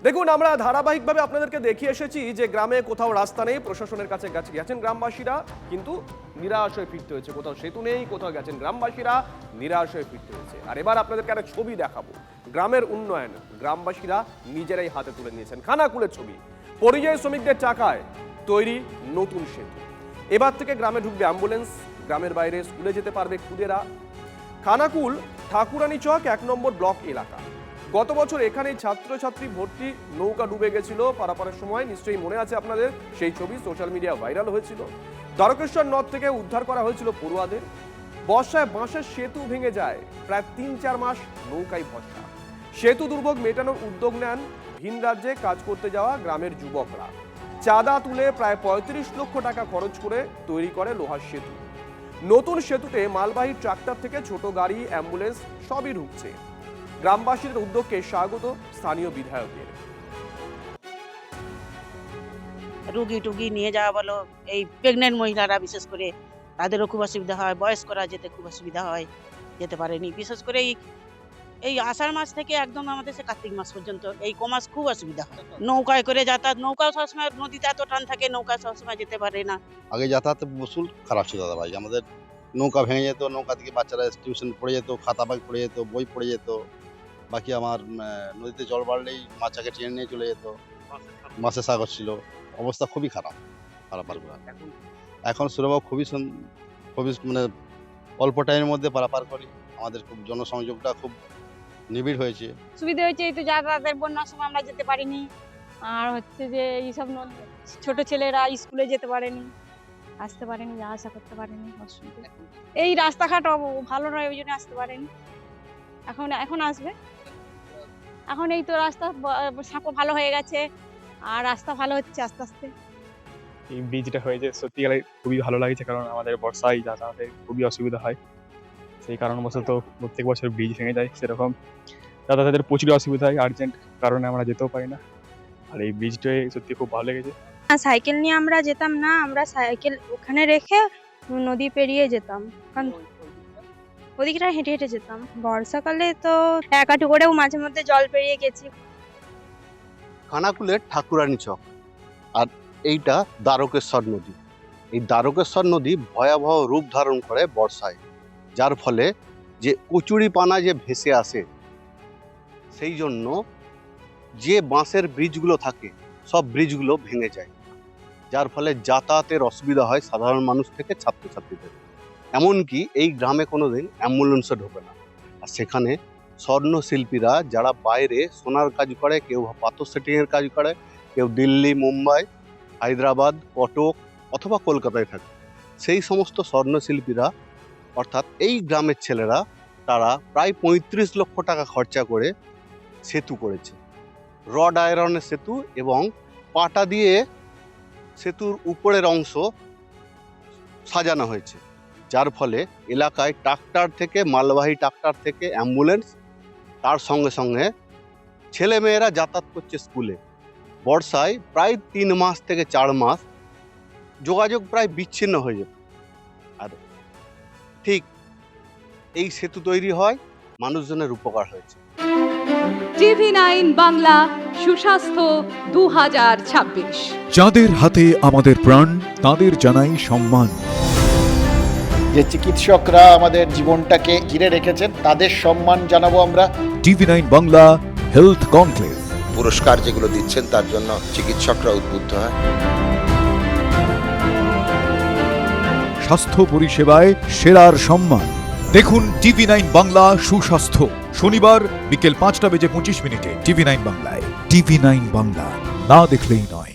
দেখুন, আমরা ধারাবাহিকভাবে আপনাদেরকে দেখিয়ে এসেছি যে গ্রামে কোথাও রাস্তা নেই, প্রশাসনের কাছে গেছেন গ্রামবাসীরা, কিন্তু নিরাশ হয়ে ফিরতে হয়েছে। কোথাও সেতু নেই, কোথাও গেছেন গ্রামবাসীরা, নিরাশ হয়ে ফিরতে হয়েছে। আর এবার আপনাদেরকে একটা ছবি দেখাবো, গ্রামের উন্নয়ন গ্রামবাসীরা নিজেরাই হাতে তুলে নিয়েছেন। খানাকুলের ছবি, পরিযায়ী শ্রমিকদের টাকায় তৈরি নতুন সেতু। এবার থেকে গ্রামে ঢুকবে অ্যাম্বুলেন্স, গ্রামের বাইরে স্কুলে যেতে পারবে খুদেরা। খানাকুল ঠাকুরানী চক 1 নম্বর ব্লক এলাকা। গত বছর এখানেই ছাত্রছাত্রী ভর্তি নৌকা ডুবে গেছিল পারাপারের সময়, নিশ্চয়ই মনে আছে আপনাদের। সেই ছবি সোশ্যাল মিডিয়া ভাইরাল হয়েছিল। দ্বারকেশ্বর নদ থেকে উদ্ধার করা হয়েছিল পড়ুয়াদের। বর্ষায় বাঁশের সেতু ভেঙে যায়, প্রায় 3-4 মাস নৌকায় ভরসা। সেতু দুর্ভোগ মেটানোর উদ্যোগ নেন ভিন রাজ্যে কাজ করতে যাওয়া গ্রামের যুবকরা। চাঁদা তুলে প্রায় 35 লক্ষ টাকা খরচ করে তৈরি করে লোহার সেতু। নতুন সেতুতে মালবাহী ট্রাক্টর থেকে ছোট গাড়ি, অ্যাম্বুলেন্স সবই ঢুকছে। গ্রামবাসীদের উদ্যোগকে স্বাগত স্থানীয় বিধায়কের। রুগী টুগি নিয়ে যাওয়া বলো, এই প্রেগনেন্ট মহিলারা বিশেষ করে তাদেরও খুব অসুবিধা হয়, বয়স্করা যেতে খুব অসুবিধা হয়, যেতে পারেনি। বিশেষ করে এই আষাঢ় মাস থেকে একদম আমাদের সে কার্তিক মাস পর্যন্ত এই কমাস খুব অসুবিধা হয়। নৌকায় করে যাতায়াত, নৌকাও সবসময় নদীতে এত টান থাকে, নৌকা সবসময় যেতে পারে না। আগে যাতায়াতের বসুল খারাপ ছিল দাদা ভাই, আমাদের নৌকা ভেঙে যেত, নৌকা থেকে বাচ্চারা টিউশন পড়ে যেত, খাতা ব্যাগ পড়ে যেত, বই পড়ে যেত। বাকি আমার নদীতে জল বাড়লেই মাছাকে টেনে নিয়ে চলে যেত, মাছের সাগর ছিল, অবস্থা খুবই খারাপ। এখন সুলভ খুবই মানে অল্প টাইমের মধ্যে পারাপার করি। আমাদের খুব জনসংযোগটা খুব নিবিড় হয়েছে, সুবিধা হয়েছে। এই তো যাতায়াতের বন্যার সময় আমরা যেতে পারিনি, আর হচ্ছে যে এইসব ছোট ছেলেরা স্কুলে যেতে পারেনি, আসতে পারেনি, যা আশা করতে পারেনি। অসুবিধা এই রাস্তাঘাট ভালো নয়, ওই জন্য আসতে পারেনি। এখন আসবে। এখন এই তো রাস্তা সাঁকো ভালো হয়ে গেছে, আর রাস্তা ভালো হচ্ছে আস্তে আস্তে। এই ব্রিজটা হয়েছে সত্যিকারে খুবই ভালো লাগছে, কারণ আমাদের বর্ষায় যাতায়াতে খুবই অসুবিধা হয়। সেই কারণবশত প্রত্যেক বছর ব্রিজ ভেঙে যায়, সেরকম যাতায়াতের প্রচুর অসুবিধা হয়, আর্জেন্ট কারণে আমরা যেতেও পারি না। আর এই ব্রিজটাই সত্যি খুব ভালো লেগেছে। সাইকেল নিয়ে আমরা যেতাম না, আমরা সাইকেল ওখানে রেখে নদী পেরিয়ে যেতাম, কারণ ওদিকটা হেঁটে হেঁটে যেতাম। বর্ষাকালে তো এক হাঁটু করেও মাঝে মধ্যে জল পেরিয়ে গেছি। খানাকুলের ঠাকুরানী চক, আর এইটা দ্বারকেশ্বর নদী। এই দ্বারকেশ্বর নদী ভয়াবহ রূপ ধারণ করে বর্ষায়, যার ফলে যে কচুরি পানা যে ভেসে আসে, সেই জন্য যে বাঁশের ব্রিজগুলো থাকে সব ব্রিজগুলো ভেঙে যায়, যার ফলে যাতায়াতের অসুবিধা হয় সাধারণ মানুষ থেকে ছাত্রছাত্রীদের। এমনকি এই গ্রামে কোনোদিন অ্যাম্বুলেন্সও ঢোকে না। আর সেখানে স্বর্ণশিল্পীরা যারা বাইরে সোনার কাজ করে, কেউ পাথর সেটিংয়ের কাজ করে, কেউ দিল্লি, মুম্বাই, হায়দ্রাবাদ, কটক অথবা কলকাতায় থাকে, সেই সমস্ত স্বর্ণশিল্পীরা অর্থাৎ এই গ্রামের ছেলেরা, তারা প্রায় 35 লক্ষ টাকা খরচা করে সেতু করেছে। রড আয়রনের সেতু এবং পাটা দিয়ে সেতুর উপরের অংশ সাজানো হয়েছে, যার ফলে এলাকায় ট্রাক্টর থেকে, মালবাহী ট্রাক্টর থেকে অ্যাম্বুলেন্স, তার সঙ্গে সঙ্গে ছেলেমেয়েরা যাতায়াত করছে স্কুলে। বর্ষায় প্রায় 3 মাস থেকে 4 মাস যোগাযোগ প্রায় বিচ্ছিন্ন হয়ে যেত। আর ঠিক এই সেতু তৈরি হয়, মানুষজনের উপকার হয়েছে। TV9 বাংলা সুস্বাস্থ্য 2026। যাদের হাতে আমাদের প্রাণ, তাদের জানাই সম্মান। যে চিকিৎসকরা আমাদের জীবনটাকে ঘিরে রেখেছেন, তাদের সম্মান জানাবো আমরা। TV9 Bangla health conclave. পুরস্কার যেগুলো দিচ্ছেন তার জন্য চিকিৎসকরা উদ্বুদ্ধ হয়। স্বাস্থ্য পরিষেবায় সেরার সম্মান। দেখুন TV9 বাংলা সুস্বাস্থ্য, শনিবার বিকেল 5টা বেজে 25 মিনিটে TV9 বাংলায়। TV9 বাংলা, না দেখলেই নয়।